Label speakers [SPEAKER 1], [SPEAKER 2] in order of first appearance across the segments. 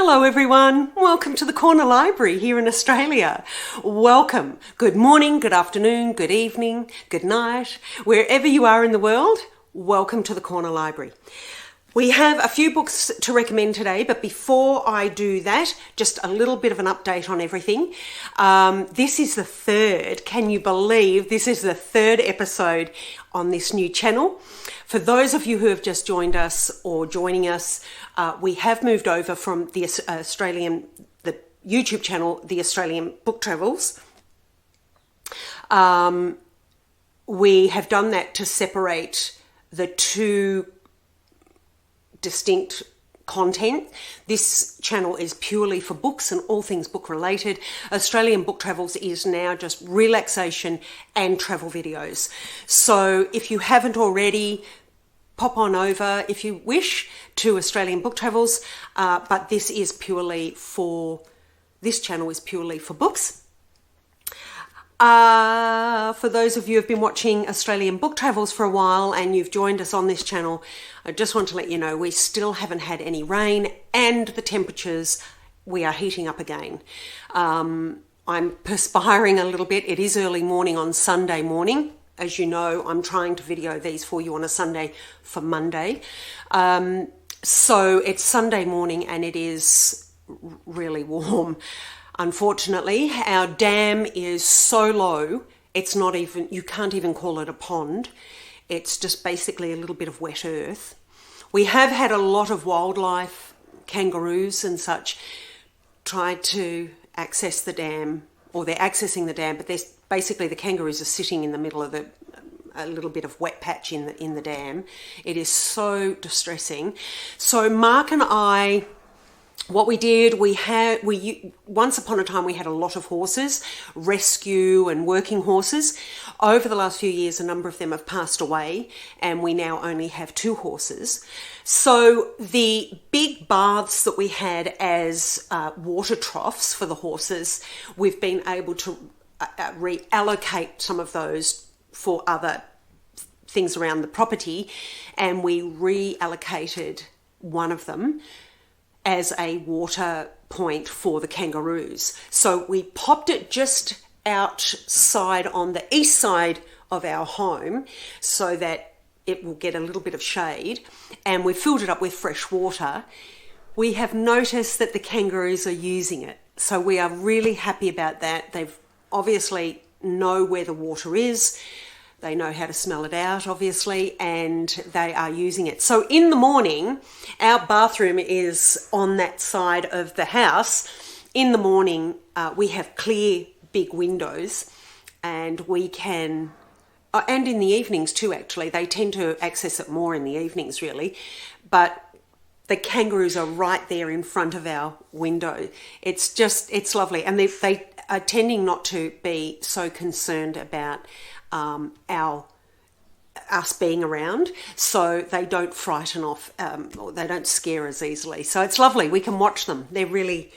[SPEAKER 1] Hello everyone, welcome to the Corner Library here in Australia. Welcome. Good morning, good afternoon, good evening, good night. Wherever you are in the world, welcome to the Corner Library. We have a few books to recommend today, but before I do that, just a little bit of an update on everything. This is the third, can you believe, this is the third episode on this new channel. For those of you who have just joined us or joining us, we have moved over from the YouTube channel, The Australian Book Travels. We have done that to separate the two distinct content. This channel is purely for books and all things book related. Australian Book Travels is now just relaxation and travel videos. So if you haven't already, pop on over if you wish to Australian Book Travels, but this channel is purely for books. For those of you who have been watching Australian Book Travels for a while and you've joined us on this channel, I just want to let you know we still haven't had any rain and the temperatures, we are heating up again. I'm perspiring a little bit. It is early morning on Sunday morning. As you know, I'm trying to video these for you on a Sunday for Monday. So it's Sunday morning and it is really warm. Unfortunately, our dam is so low, it's not even, you can't even call it a pond. It's just basically a little bit of wet earth. We have had a lot of wildlife, kangaroos and such, tried to access the dam, or they're accessing the dam, but there's basically the kangaroos are sitting in the middle of a little bit of wet patch in the dam. It is so distressing. So Mark and I, what we did, once upon a time we had a lot of horses, rescue and working horses. Over the last few years, a number of them have passed away and we now only have 2 horses. So the big baths that we had as water troughs for the horses, we've been able to reallocate some of those for other things around the property, and we reallocated one of them as a water point for the kangaroos. So we popped it just outside on the east side of our home so that it will get a little bit of shade, and we filled it up with fresh water. We have noticed that the kangaroos are using it, so we are really happy about that. They've obviously know where the water is. They know how to smell it out, obviously, and they are using it. So in the morning, our bathroom is on that side of the house. In the morning, we have clear, big windows, and we can, and in the evenings too, actually. They tend to access it more in the evenings, really. But the kangaroos are right there in front of our window. It's lovely. And they are tending not to be so concerned about us being around, so they don't frighten off, or they don't scare us easily. So it's lovely. We can watch them. It's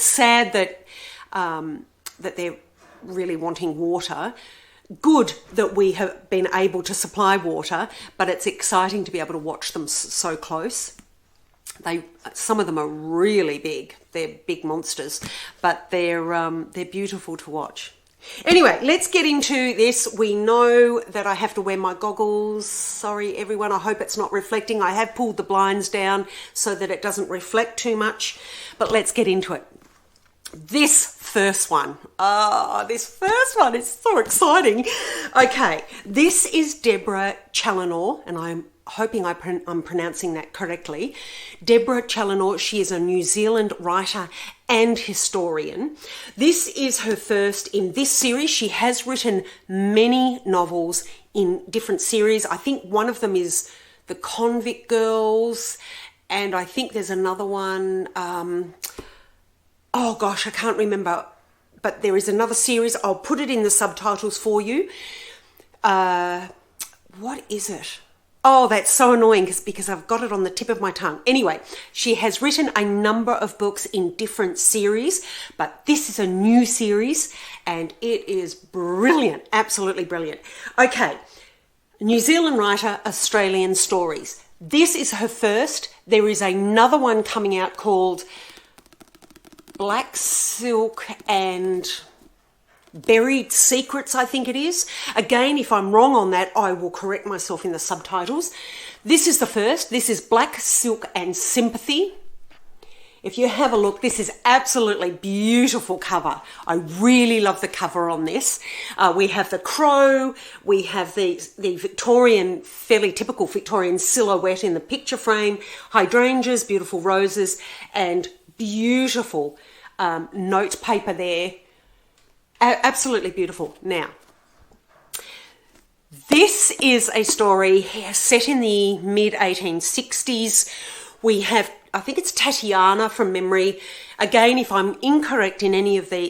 [SPEAKER 1] sad that that they're really wanting water. Good that we have been able to supply water, but it's exciting to be able to watch them so close. Some of them are really big. They're big monsters, but they're beautiful to watch. Anyway, let's get into this. We know that I have to wear my goggles. Sorry, everyone. I hope it's not reflecting. I have pulled the blinds down so that it doesn't reflect too much, but let's get into it. This first one is so exciting. Okay, this is Deborah Challinor, and I'm hoping I'm pronouncing that correctly. Deborah Challinor, she is a New Zealand writer and historian. This is her first in this series. She has written many novels in different series. I think one of them is The Convict Girls, and I think there's another one, oh gosh, I can't remember, but there is another series. I'll put it in the subtitles for you. What is it? Oh, that's so annoying because I've got it on the tip of my tongue. Anyway, she has written a number of books in different series, but this is a new series and it is brilliant, absolutely brilliant. Okay, New Zealand writer, Australian stories. This is her first. There is another one coming out called Black Silk and Buried Secrets, I think it is. Again, if I'm wrong on that, I will correct myself in the subtitles. This is the first. This is Black Silk and Sympathy. If you have a look, this is absolutely beautiful cover. I really love the cover on this. We have the crow, we have the Victorian, fairly typical Victorian silhouette in the picture frame, hydrangeas, beautiful roses, and beautiful note paper there. Absolutely beautiful. Now, this is a story set in the mid-1860s. We have, I think it's Tatiana from memory. Again, if I'm incorrect in any of the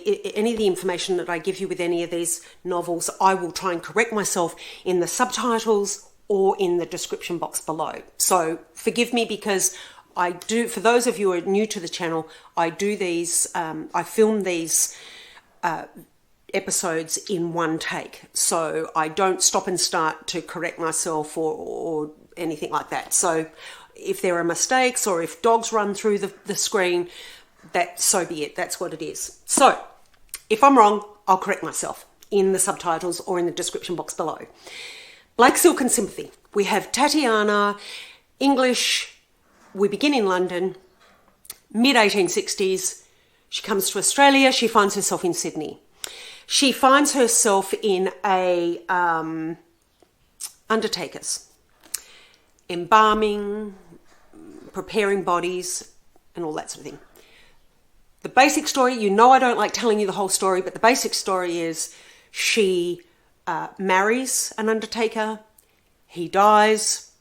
[SPEAKER 1] information that I give you with any of these novels, I will try and correct myself in the subtitles or in the description box below. So forgive me, because I do, for those of you who are new to the channel, I do these, I film these episodes in one take. So I don't stop and start to correct myself or anything like that. So if there are mistakes or if dogs run through the screen, so be it. That's what it is. So if I'm wrong, I'll correct myself in the subtitles or in the description box below. Black Silk and Sympathy. We have Tatiana, English. We begin in London, mid-1860s. She comes to Australia. She finds herself in Sydney. She finds herself in a undertaker's, embalming, preparing bodies, and all that sort of thing. The basic story, you know I don't like telling you the whole story, but the basic story is she marries an undertaker, he dies,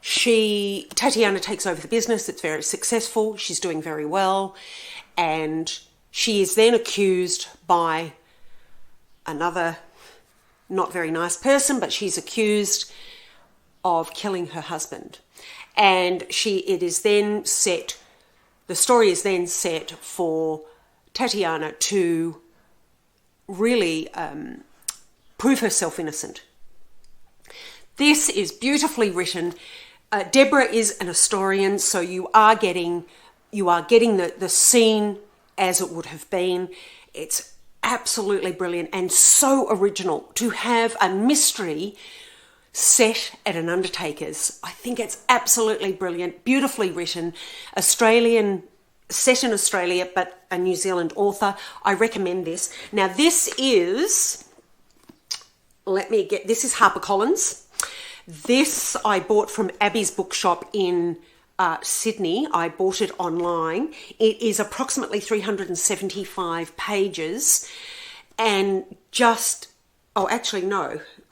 [SPEAKER 1] Tatiana takes over the business, it's very successful, she's doing very well, and she is then accused by another not very nice person, but she's accused of killing her husband. And the story is then set for Tatiana to really prove herself innocent. This is beautifully written. Deborah is an historian, so you are getting the scene as it would have been. It's absolutely brilliant and so original to have a mystery set at an undertaker's. I think it's absolutely brilliant, beautifully written, Australian, set in Australia, but a New Zealand author. I recommend this. Now this is, this is HarperCollins. This I bought from Abby's bookshop in Sydney. I bought it online. It is approximately 375 pages and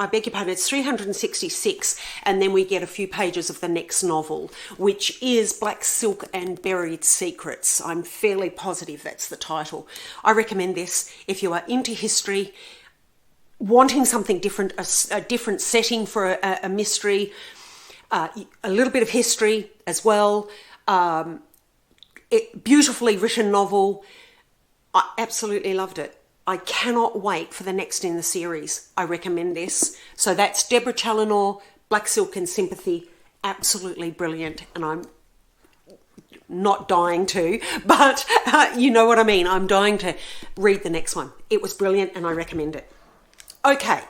[SPEAKER 1] I beg your pardon, it's 366, and then we get a few pages of the next novel, which is Black Silk and Buried Secrets. I'm fairly positive that's the title. I recommend this if you are into history, wanting something different, a different setting for a mystery, a little bit of history as well. Beautifully written novel. I absolutely loved it. I cannot wait for the next in the series. I recommend this. So that's Deborah Challinor, Black Silk and Sympathy. Absolutely brilliant. And I'm not dying to, but you know what I mean. I'm dying to read the next one. It was brilliant and I recommend it. Okay.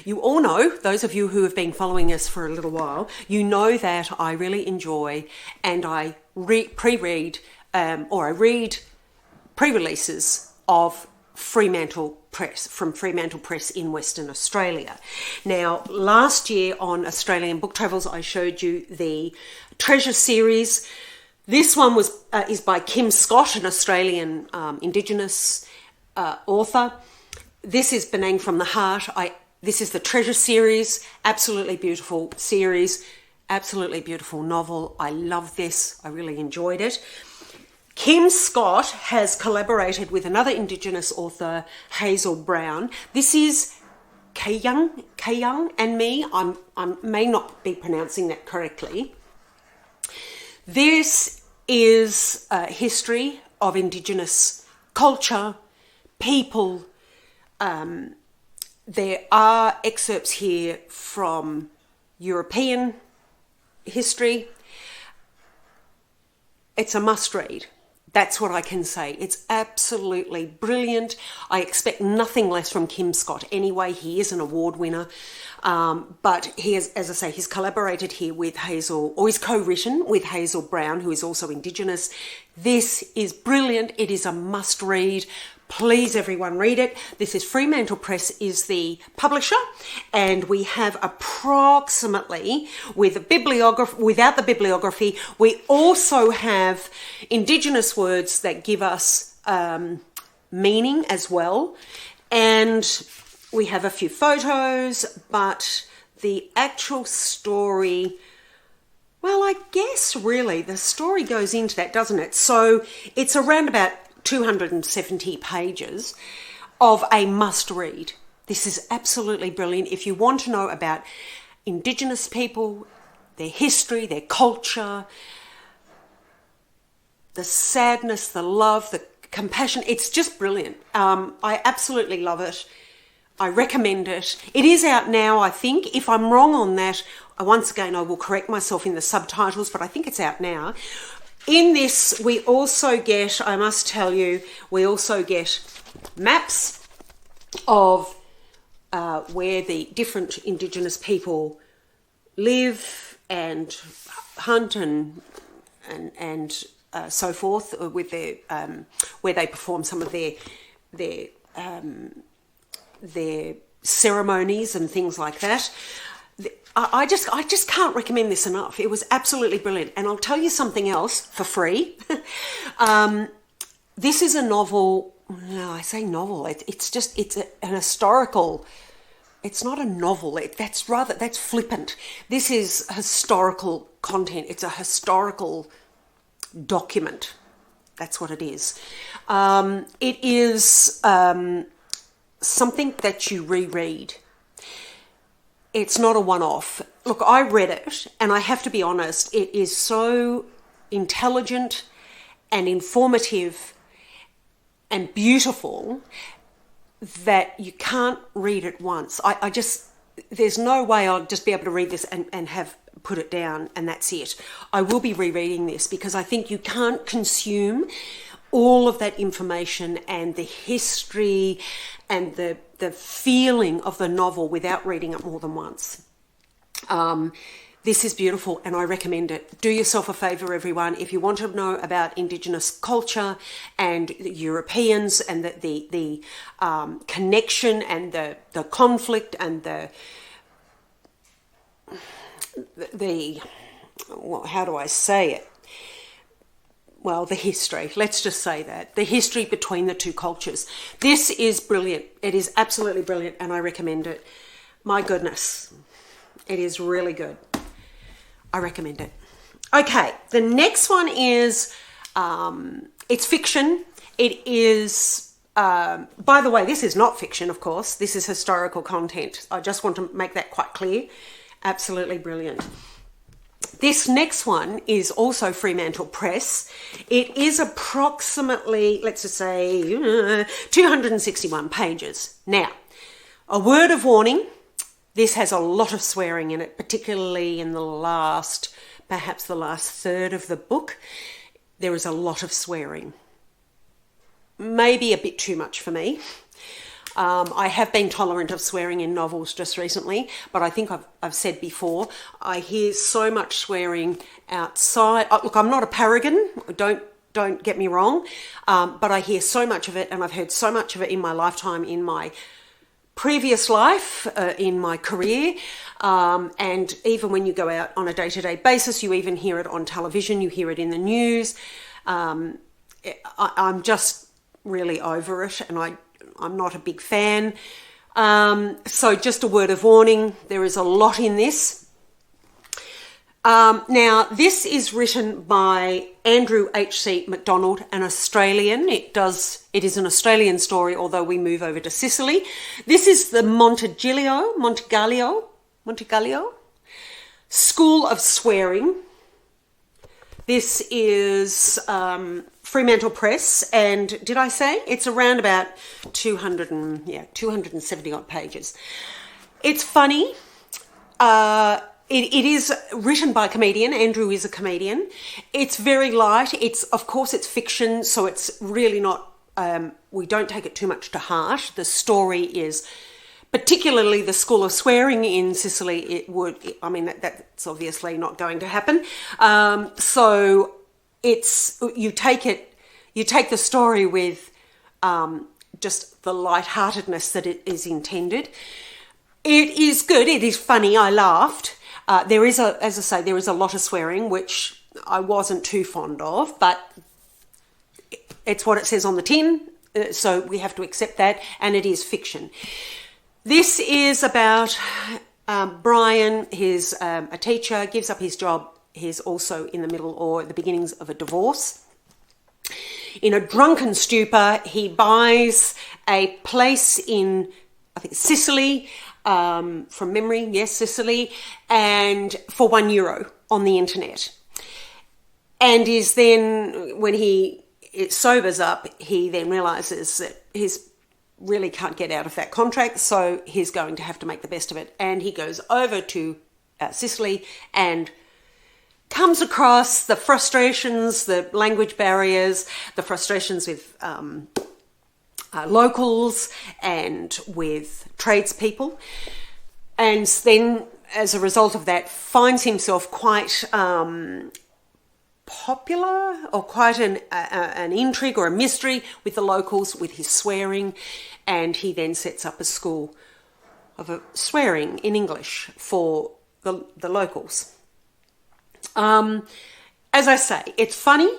[SPEAKER 1] You all know, those of you who have been following us for a little while, you know that I really enjoy and I read pre-releases of Fremantle Press, from Fremantle Press in Western Australia. Now, last year on Australian Book Travels, I showed you the Treasure series. This one is by Kim Scott, an Australian Indigenous author. This is Benang from the Heart. This is the Treasure series. Absolutely beautiful series. Absolutely beautiful novel. I love this. I really enjoyed it. Kim Scott has collaborated with another Indigenous author, Hazel Brown. This is Kayung and me. I may not be pronouncing that correctly. This is a history of Indigenous culture, people. There are excerpts here from European history. It's a must read. That's what I can say. It's absolutely brilliant. I expect nothing less from Kim Scott anyway. He is an award winner. But he has, as I say, he's collaborated here with Hazel, or he's co-written with Hazel Brown, who is also Indigenous. This is brilliant. It is a must read. Please, everyone, read it. This is Fremantle Press is the publisher, and we have approximately, with a bibliography, without the bibliography, we also have Indigenous words that give us meaning as well, and we have a few photos, but the actual story, well, I guess really the story goes into that, doesn't it? So it's around about 270 pages of a must read. This is absolutely brilliant. If you want to know about Indigenous people, their history, their culture, the sadness, the love, the compassion, it's just brilliant. I absolutely love it. I recommend it. It is out now, I think. If I'm wrong on that, once again, I will correct myself in the subtitles, but I think it's out now. In this, we also get, I must tell you, we also get maps of where the different Indigenous people live and hunt and so forth, with their where they perform some of their ceremonies and things like that. I just can't recommend this enough. It was absolutely brilliant. And I'll tell you something else for free. This is a novel. No, I say novel. It's an historical. It's not a novel. That's flippant. This is historical content. It's a historical document. That's what it is. It is something that you reread. It's not a one-off. Look, I read it, and I have to be honest, it is so intelligent and informative and beautiful that you can't read it once. I just, there's no way I'll just be able to read this and have put it down and that's it. I will be rereading this because I think you can't consume all of that information and the history and the feeling of the novel without reading it more than once. This is beautiful and I recommend it. Do yourself a favour, everyone. If you want to know about Indigenous culture and the Europeans and the connection and the conflict and well, how do I say it? Well, the history, let's just say that. The history between the two cultures. This is brilliant. It is absolutely brilliant and I recommend it. My goodness, it is really good. I recommend it. Okay, the next one is, it's fiction. It is, by the way, this is not fiction, of course. This is historical content. I just want to make that quite clear. Absolutely brilliant. This next one is also Fremantle Press. It is approximately, let's just say, 261 pages. Now, a word of warning, this has a lot of swearing in it, particularly in perhaps the last third of the book. There is a lot of swearing. Maybe a bit too much for me. I have been tolerant of swearing in novels just recently, but I think I've said before, I hear so much swearing outside. Look, I'm not a paragon, don't get me wrong, but I hear so much of it and I've heard so much of it in my lifetime, in my previous life, in my career, and even when you go out on a day-to-day basis, you even hear it on television, you hear it in the news. I'm just really over it and I'm not a big fan. So just a word of warning, there is a lot in this. Now, this is written by Andrew H.C. MacDonald, an Australian. It is an Australian story, although we move over to Sicily. This is the Montegallo School of Swearing. This is Fremantle Press, and did I say it's around about 270 odd pages. It's funny. it is written by a comedian. Andrew is a comedian. It's very light. Of course, it's fiction, so it's really not, we don't take it too much to heart. The story is, particularly the school of swearing in Sicily, that's obviously not going to happen. So you take the story with just the lightheartedness that it is intended. It is good. It is funny. I laughed. There is a lot of swearing, which I wasn't too fond of, but it's what it says on the tin, so we have to accept that, and it is fiction. This is about Brian. He's a teacher, gives up his job. He's also in the middle or the beginnings of a divorce. In a drunken stupor, he buys a place in, I think, Sicily, from memory, yes, Sicily, and for €1 on the internet. And is then, when it sobers up, he then realises that he's really can't get out of that contract, so he's going to have to make the best of it. And he goes over to Sicily and comes across the frustrations, the language barriers, the frustrations with locals and with tradespeople, and then as a result of that finds himself quite popular, or quite an intrigue or a mystery with the locals, with his swearing, and he then sets up a school of swearing in English for the locals. As I say, it's funny,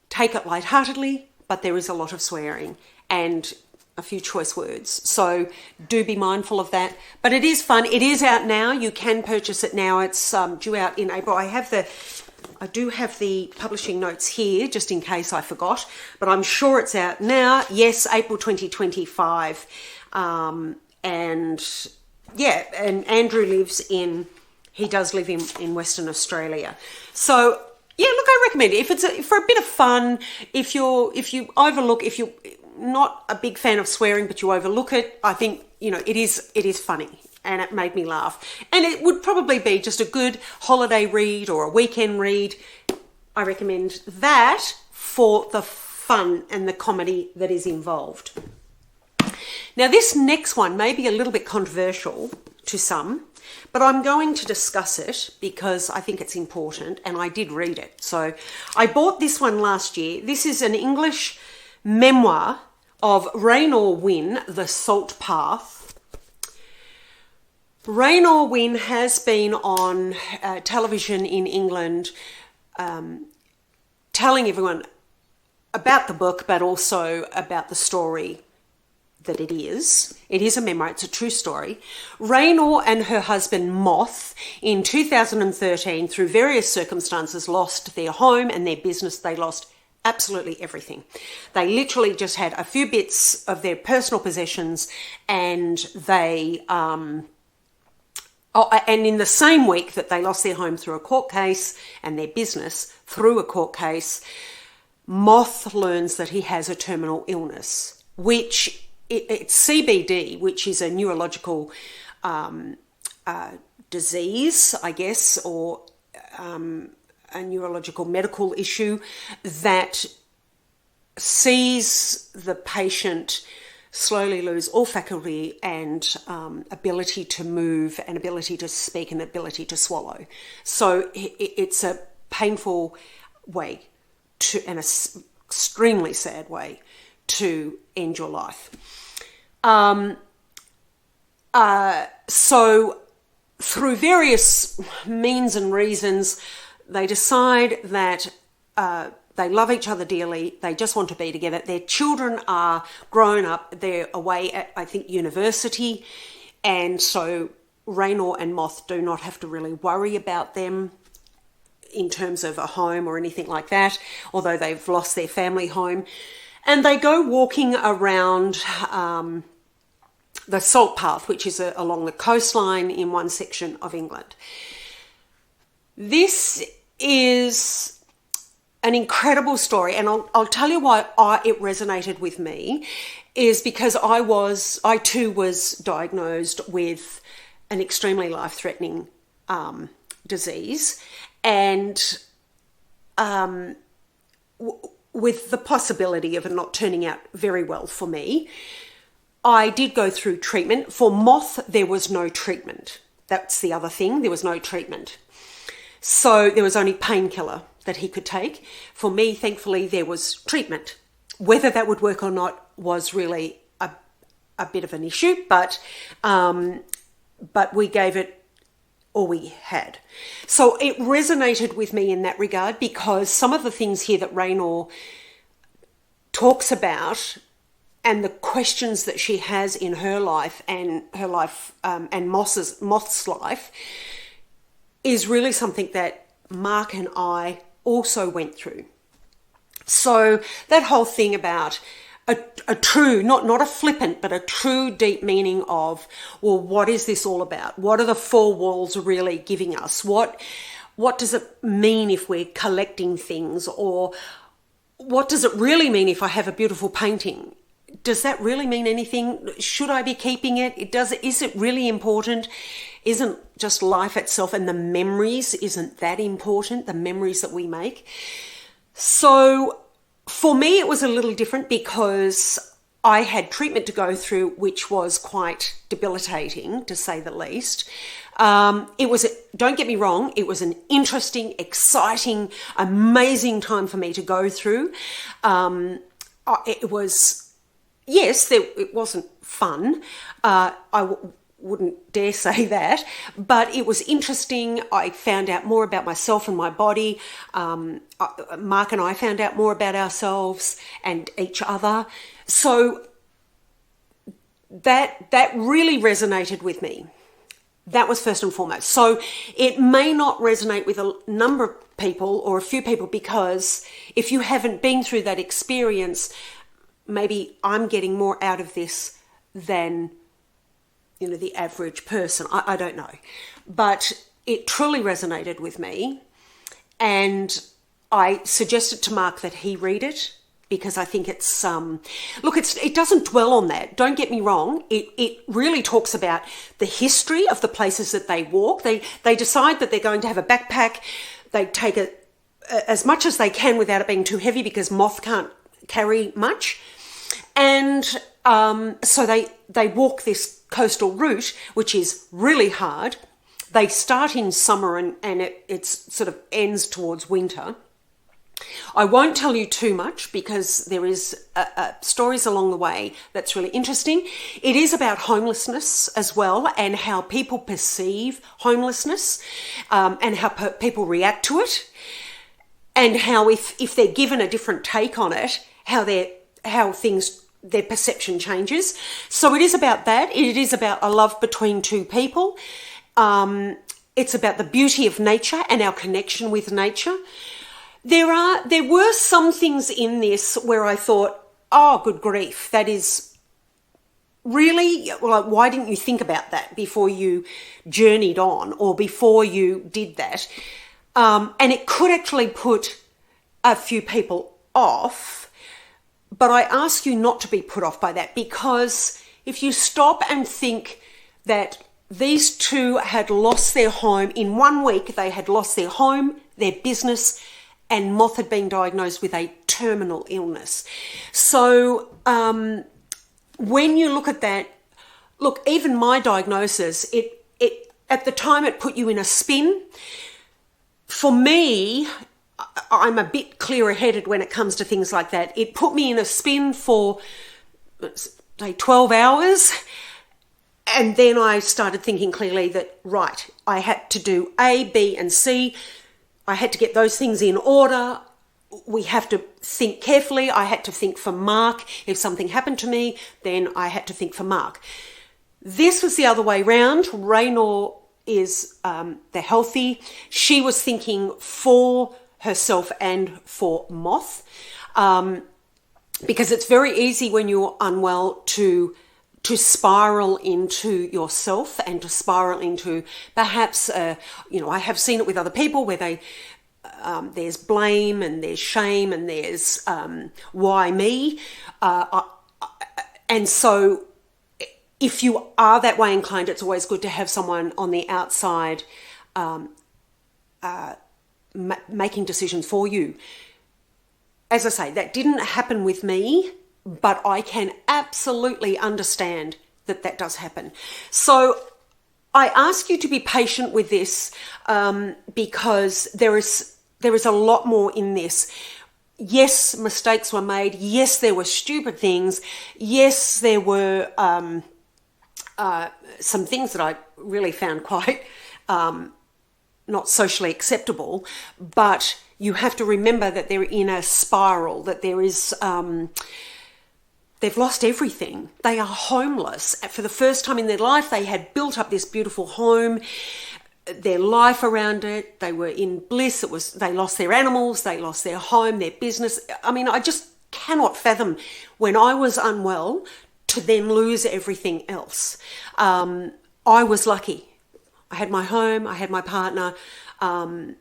[SPEAKER 1] take it lightheartedly, but there is a lot of swearing and a few choice words, so do be mindful of that. But it is fun. It is out now. You can purchase it now. It's due out in April. I do have the publishing notes here, just in case I forgot, but I'm sure it's out now. Yes, April 2025. And Andrew does live in Western Australia. So yeah, look, I recommend it. If it's for a bit of fun, if you're not a big fan of swearing, but you overlook it, I think, it is funny. And it made me laugh. And it would probably be just a good holiday read or a weekend read. I recommend that for the fun and the comedy that is involved. Now, this next one may be a little bit controversial to some, but I'm going to discuss it because I think it's important, and I did read it. So I bought this one last year. This is an English memoir of Raynor Wynne, The Salt Path. Raynor Wynne has been on television in England, telling everyone about the book, but also about the story that it is. It is a memoir. It's a true story. Raynor and her husband Moth, in 2013, through various circumstances, lost their home and their business. They lost absolutely everything. They literally just had a few bits of their personal possessions, and they... and in the same week that they lost their home through a court case and their business through a court case, Moth learns that he has a terminal illness, which it's CBD, which is a neurological disease, I guess, or a neurological medical issue that sees the patient slowly lose all faculty and ability to move and ability to speak and ability to swallow. So it's a painful way and an extremely sad way to end your life. So through various means and reasons, they decide that they love each other dearly. They just want to be together. Their children are grown up. They're away at, I think, university. And so Raynor and Moth do not have to really worry about them in terms of a home or anything like that, although they've lost their family home. And they go walking around the Salt Path, which is along the coastline in one section of England. This is an incredible story, and I'll tell you why it resonated with me, is because I too was diagnosed with an extremely life-threatening disease, and with the possibility of it not turning out very well for me, I did go through treatment. For moth, there was no treatment. That's the other thing. There was no treatment. So there was only painkiller that he could take. For me, thankfully, there was treatment. Whether that would work or not was really a bit of an issue, but we gave it all we had. So it resonated with me in that regard, because some of the things here that Raynor talks about and the questions that she has in her life and Moth's life is really something that Mark and I also went through. So that whole thing about a true, not a flippant, but a true deep meaning of, well, what is this all about? What are the four walls really giving us? What does it mean if we're collecting things? Or what does it really mean if I have a beautiful painting? Does that really mean anything? Should I be keeping it? Is it really important? Isn't just life itself and the memories, isn't that important? The memories that we make. So for me, it was a little different because I had treatment to go through, which was quite debilitating, to say the least. Don't get me wrong, it was an interesting, exciting, amazing time for me to go through. It wasn't fun. Wouldn't dare say that, but it was interesting. I found out more about myself and my body. Mark and I found out more about ourselves and each other. So that really resonated with me. That was first and foremost. So it may not resonate with a number of people or a few people, because if you haven't been through that experience, maybe I'm getting more out of this than the average person. I don't know. But it truly resonated with me. And I suggested to Mark that he read it, because I think it's, it doesn't dwell on that. Don't get me wrong. It really talks about the history of the places that they walk. They decide that they're going to have a backpack. They take it as much as they can without it being too heavy, because moth can't carry much. And so they walk this coastal route, which is really hard. They start in summer and it sort of ends towards winter. I won't tell you too much, because there is stories along the way that's really interesting. It is about homelessness as well, and how people perceive homelessness, and how people react to it, and how if they're given a different take on it, their perception changes. So it is about that. It is about a love between two people. It's about the beauty of nature and our connection with nature. There were some things in this where I thought, oh, good grief, that is really, why didn't you think about that before you journeyed on, or before you did that? And it could actually put a few people off. But I ask you not to be put off by that, because if you stop and think that these two had lost their home in 1 week, they had lost their home, their business, and Moth had been diagnosed with a terminal illness. So when you look at that, even my diagnosis, it at the time it put you in a spin. For me, I'm a bit clearer-headed when it comes to things like that. It put me in a spin for, say, 12 hours. And then I started thinking clearly that, right, I had to do A, B, and C. I had to get those things in order. We have to think carefully. I had to think for Mark. If something happened to me, then I had to think for Mark. This was the other way round. Raynor is the healthy. She was thinking for herself and for Moth, because it's very easy when you're unwell to spiral into yourself and to spiral into perhaps I have seen it with other people where there's blame and there's shame and there's why me, and so if you are that way inclined, it's always good to have someone on the outside making decisions for you. As I say, that didn't happen with me, but I can absolutely understand that that does happen. So I ask you to be patient with this, because there is a lot more in this. Yes, mistakes were made. Yes, there were stupid things. Yes, there were some things that I really found quite not socially acceptable, but you have to remember that they're in a spiral, that there is, they've lost everything. They are homeless. For the first time in their life, they had built up this beautiful home, their life around it. They were in bliss. They lost their animals, they lost their home, their business. I mean, I just cannot fathom when I was unwell to then lose everything else. I was lucky. I had my home, I had my partner, and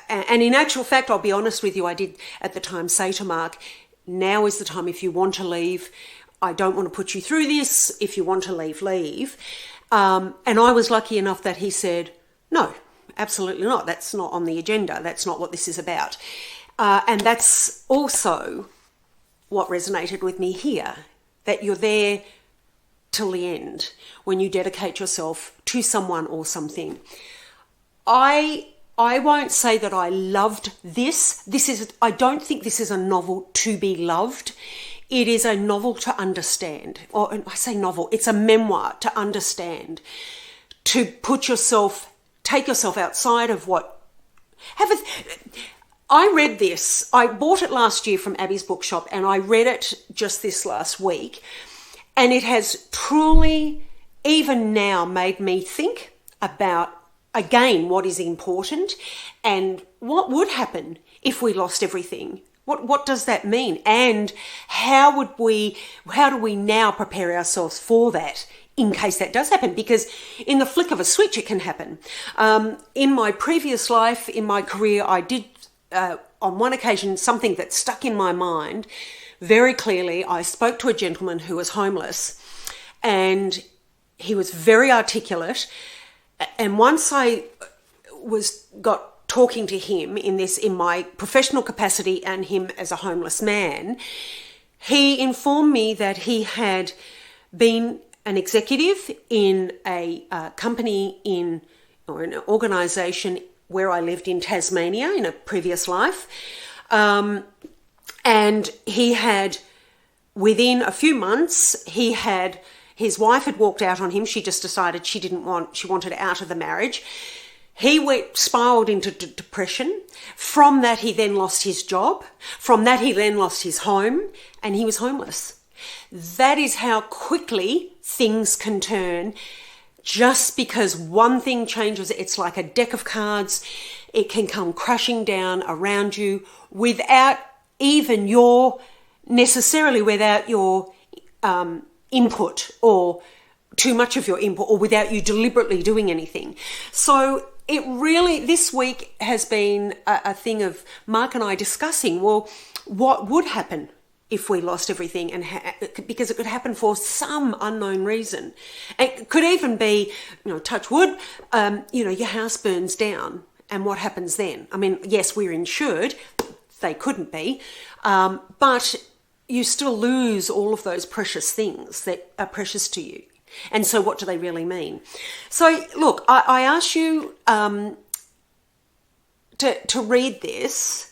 [SPEAKER 1] in actual fact, I'll be honest with you, I did at the time say to Mark, now is the time if you want to leave. I don't want to put you through this. If you want to leave, leave. And I was lucky enough that he said, no, absolutely not. That's not on the agenda. That's not what this is about. And that's also what resonated with me here, that you're there till the end when you dedicate yourself to someone or something. I won't say that I loved this. I don't think this is a novel to be loved. It is a novel to understand. Or I say novel, it's a memoir to understand. To take yourself outside of what... I read this. I bought it last year from Abby's Bookshop and I read it just this last week. And it has truly, even now, made me think about, again, what is important and what would happen if we lost everything. What does that mean? And how do we now prepare ourselves for that in case that does happen? Because in the flick of a switch, it can happen. In my previous life, in my career, I did, on one occasion, something that stuck in my mind very clearly. I spoke to a gentleman who was homeless and he was very articulate. And once I got talking to him in my professional capacity and him as a homeless man, he informed me that he had been an executive in a company or an organisation where I lived in Tasmania in a previous life. And he had, within a few months, his wife had walked out on him. She just decided she wanted out of the marriage. He spiraled into depression. From that, he then lost his job. From that, he then lost his home and he was homeless. That is how quickly things can turn. Just because one thing changes, it's like a deck of cards. It can come crashing down around you without without your input or too much of your input or without you deliberately doing anything. So it really, this week has been a thing of Mark and I discussing, well, what would happen if we lost everything, and because it could happen for some unknown reason. It could even be, touch wood, your house burns down and what happens then? I mean, yes, we're insured. They couldn't be, but you still lose all of those precious things that are precious to you. And so what do they really mean? So look, I ask you to read this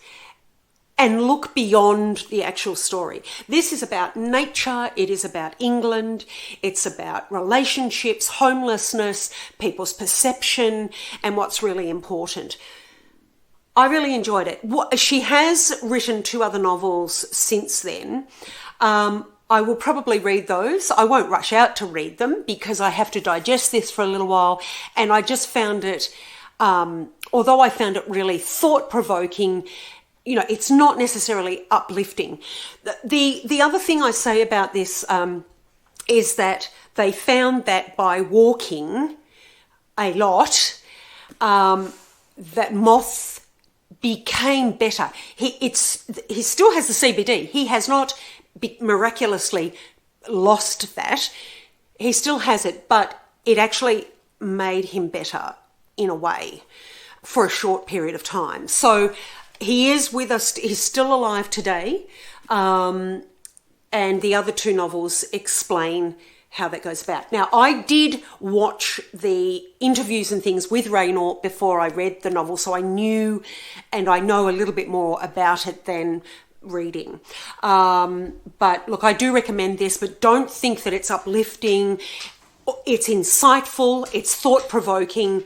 [SPEAKER 1] and look beyond the actual story. This is about nature, it is about England, it's about relationships, homelessness, people's perception, and what's really important. I really enjoyed it. She has written 2 other novels since then. I will probably read those. I won't rush out to read them because I have to digest this for a little while. And I just found it, although I found it really thought-provoking, it's not necessarily uplifting. The other thing I say about this is that they found that by walking a lot, that moth became better. He still has the CBD. He has not miraculously lost that. He still has it, but it actually made him better. in a way for a short period of time. So he is with us. He's still alive today. And the other two novels explain how that goes about. Now, I did watch the interviews and things with Raynor before I read the novel, so I knew and I know a little bit more about it than reading. But look, I do recommend this, but don't think that it's uplifting. It's insightful, it's thought-provoking,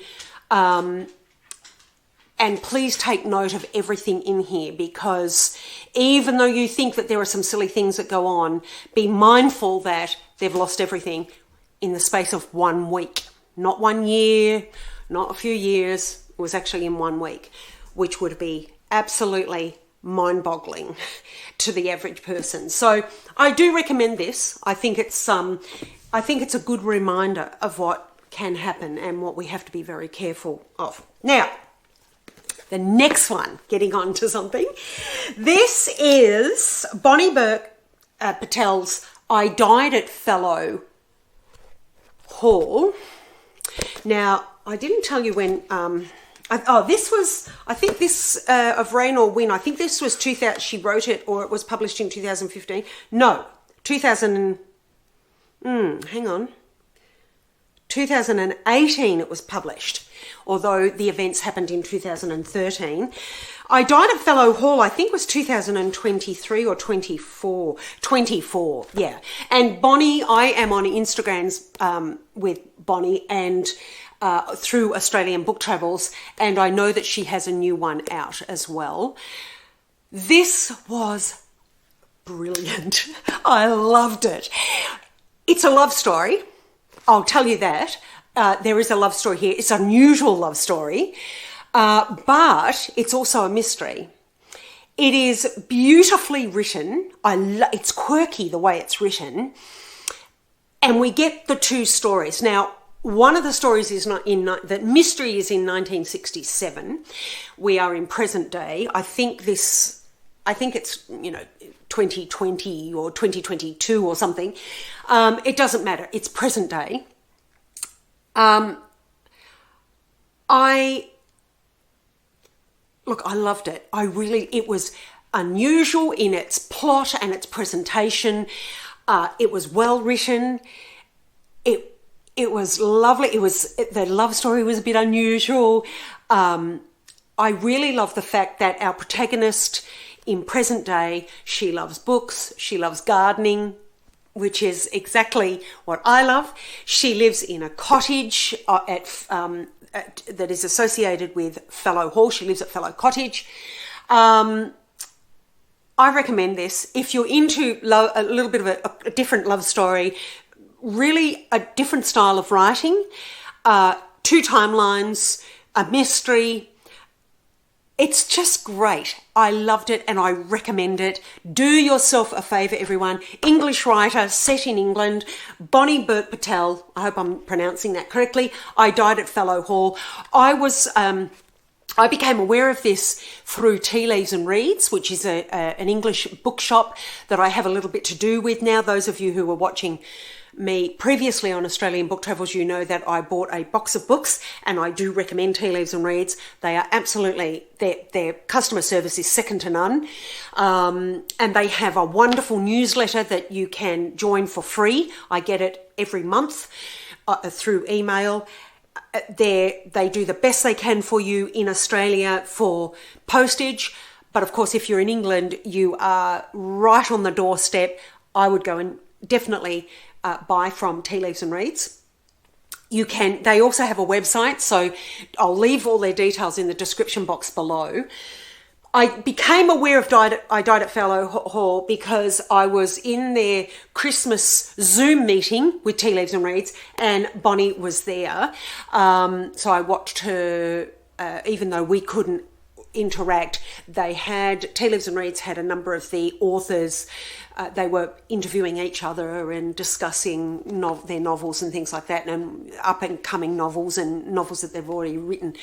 [SPEAKER 1] and please take note of everything in here, because even though you think that there are some silly things that go on, be mindful that they've lost everything in the space of 1 week. Not 1 year, not a few years. It was actually in 1 week, which would be absolutely mind-boggling to the average person. So I do recommend this. I think it's a good reminder of what can happen and what we have to be very careful of. Now, the next one, getting on to something. This is Bonnie Burke Patel's I Died at Fellow Hall. Now, I didn't tell you when... this was, I think this, of Rain or Win, I think this was 2000, she wrote it, or it was published in 2015. No, 2018 it was published, although the events happened in 2013. I Died at Fellow Hall, I think was 2023 or 24, yeah. And Bonnie, I am on Instagrams with Bonnie and through Australian Book Travels, and I know that she has a new one out as well. This was brilliant. I loved it. It's a love story. I'll tell you that. There is a love story here. It's an unusual love story, but it's also a mystery. It is beautifully written. It's quirky the way it's written. And we get the two stories. Now, one of the stories is not the mystery is in 1967. We are in present day. I think it's, 2020 or 2022 or something. It doesn't matter. It's present day. I loved it. It was unusual in its plot and its presentation. It was well written. It was lovely. The love story was a bit unusual. I really love the fact that our protagonist in present day, she loves books, she loves gardening, which is exactly what I love. She lives in a cottage that is associated with Fellow Hall. She lives at Fellow Cottage. I recommend this. If you're into a little bit of a different love story, really a different style of writing, 2 timelines, a mystery. It's just great. I loved it and I recommend it. Do yourself a favour, everyone. English writer, set in England, Bonnie Burke Patel. I hope I'm pronouncing that correctly. I Died at Fellow Hall. I became aware of this through Tea Leaves and Reads, which is an English bookshop that I have a little bit to do with now. Those of you who were watching me previously on Australian Book Travels, you know that I bought a box of books, and I do recommend Tea Leaves and Reads. They are absolutely, their customer service is second to none. And they have a wonderful newsletter that you can join for free. I get it every month through email. They do the best they can for you in Australia for postage. But of course, if you're in England, you are right on the doorstep. I would go and definitely buy from Tea Leaves and Reads. They also have a website, so I'll leave all their details in the description box below. I became aware of I Died at Fellow Hall because I was in their Christmas Zoom meeting with Tea Leaves and Reads, and Bonnie was there. So I watched her, even though we couldn't interact. Tea Leaves and Reads had a number of the authors. They were interviewing each other and discussing their novels and things like that, and up and coming novels and novels that they've already written.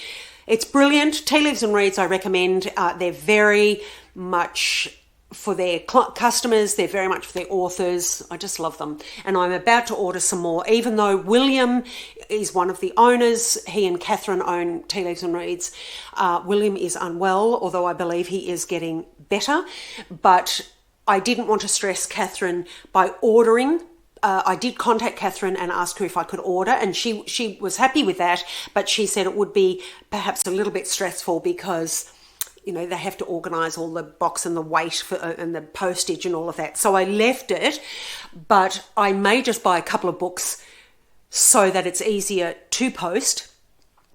[SPEAKER 1] It's brilliant. Tea Leaves and Reads, I recommend. They're very much for their customers. They're very much for their authors. I just love them. And I'm about to order some more. Even though William is one of the owners. He and Catherine own Tea Leaves and Reads. William is unwell, although I believe he is getting better. But I didn't want to stress Catherine by ordering. I did contact Catherine and ask her if I could order, and she was happy with that, but she said it would be perhaps a little bit stressful because, you know, they have to organise all the box and the weight and the postage and all of that. So I left it, but I may just buy a couple of books so that it's easier to post.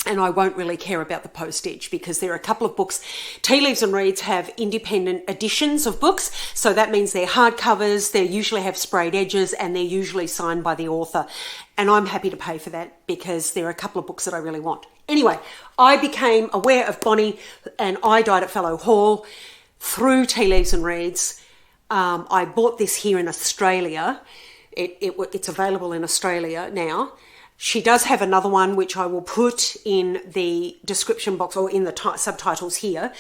[SPEAKER 1] And I won't really care about the postage because there are a couple of books. Tea Leaves and Reads have independent editions of books. So that means they're hardcovers, they usually have sprayed edges, and they're usually signed by the author. And I'm happy to pay for that because there are a couple of books that I really want. Anyway, I became aware of Bonnie and I Died at Fellow Hall through Tea Leaves and Reads. I bought this here in Australia. It's available in Australia now. She does have another one, which I will put in the description box or in the subtitles here.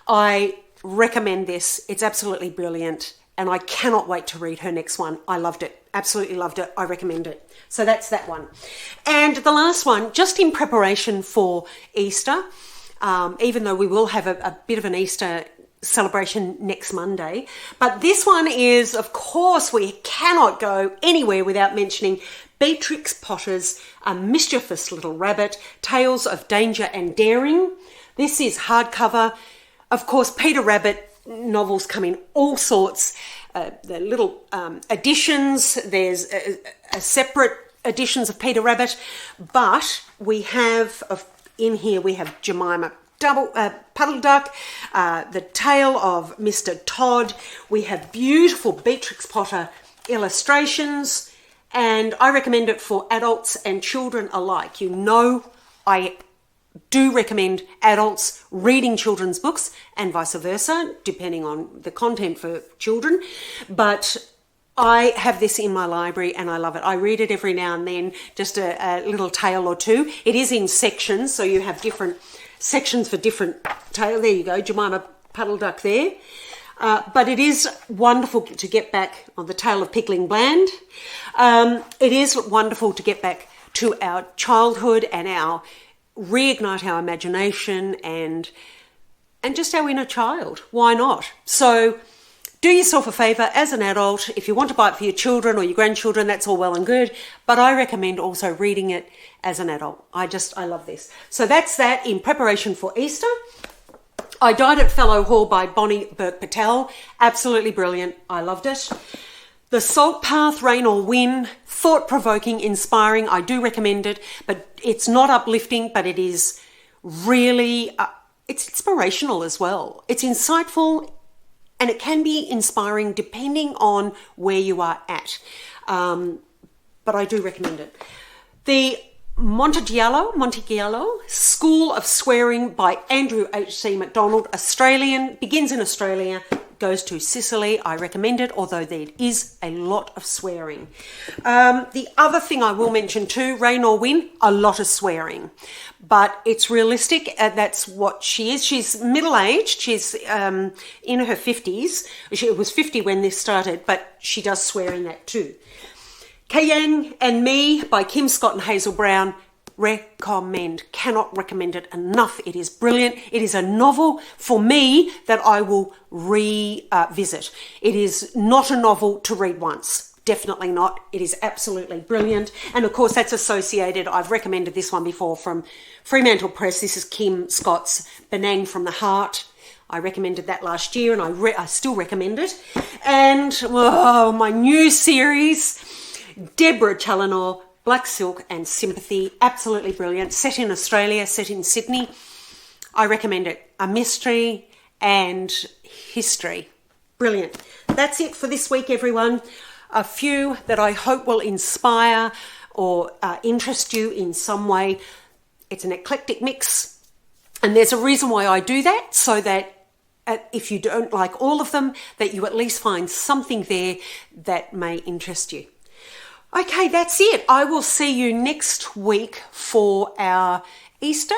[SPEAKER 1] I recommend this. It's absolutely brilliant, and I cannot wait to read her next one. I loved it. Absolutely loved it. I recommend it. So that's that one. And the last one, just in preparation for Easter, even though we will have a bit of an Easter celebration next Monday. But this one is, of course, we cannot go anywhere without mentioning Beatrix Potter's A Mischievous Little Rabbit, Tales of Danger and Daring. This is hardcover. Of course, Peter Rabbit novels come in all sorts. The little editions, there's a separate editions of Peter Rabbit, but we have, in here, we have Jemima Puddle Duck, The Tale of Mr. Todd. We have beautiful Beatrix Potter illustrations, and I recommend it for adults and children alike. You know, I do recommend adults reading children's books and vice versa, depending on the content for children. But I have this in my library and I love it. I read it every now and then, just a little tale or two. It is in sections, so you have different sections for different tale. There you go, Jemima Puddle Duck there. But it is wonderful to get back on the Tale of Pickling Bland. It is wonderful to get back to our childhood and reignite our imagination and just our inner child. Why not? So do yourself a favour as an adult. If you want to buy it for your children or your grandchildren, that's all well and good. But I recommend also reading it as an adult. I love this. So that's that in preparation for Easter. I Died at Fellow Hall by Bonnie Burke Patel. Absolutely brilliant. I loved it. The Salt Path, Rain or Wind, thought-provoking, inspiring. I do recommend it, but it's not uplifting, but it is really, it's inspirational as well. It's insightful and it can be inspiring depending on where you are at. But I do recommend it. The Montigiallo, School of Swearing by Andrew H.C. MacDonald, Australian, begins in Australia, goes to Sicily. I recommend it, although there is a lot of swearing. The other thing I will mention too, Rain or Wind, a lot of swearing, but it's realistic. That's what she is. She's middle-aged. She's in her 50s. She was 50 when this started, but she does swear in that too. Kayang and Me by Kim Scott and Hazel Brown. Recommend. Cannot recommend it enough. It is brilliant. It is a novel for me that I will revisit. It is not a novel to read once. Definitely not. It is absolutely brilliant. And of course that's associated, I've recommended this one before, from Fremantle Press. This is Kim Scott's Benang from the Heart. I recommended that last year and I still recommend it. And my new series, Deborah Challenor, Black Silk and Sympathy, absolutely brilliant. Set in Australia, set in Sydney. I recommend it. A mystery and history. Brilliant. That's it for this week, everyone. A few that I hope will inspire or interest you in some way. It's an eclectic mix. And there's a reason why I do that, so that if you don't like all of them, that you at least find something there that may interest you. Okay, that's it. I will see you next week for our Easter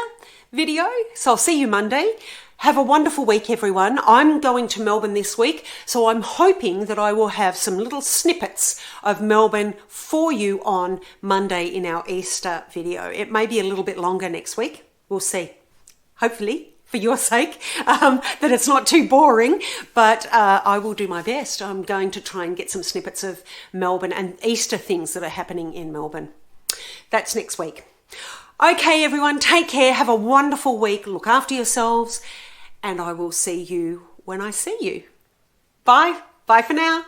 [SPEAKER 1] video. So I'll see you Monday. Have a wonderful week, everyone. I'm going to Melbourne this week, so I'm hoping that I will have some little snippets of Melbourne for you on Monday in our Easter video. It may be a little bit longer next week. We'll see. Hopefully, for your sake, that it's not too boring, but I will do my best. I'm going to try and get some snippets of Melbourne and Easter things that are happening in Melbourne. That's next week. Okay, everyone, take care. Have a wonderful week. Look after yourselves, and I will see you when I see you. Bye. Bye for now.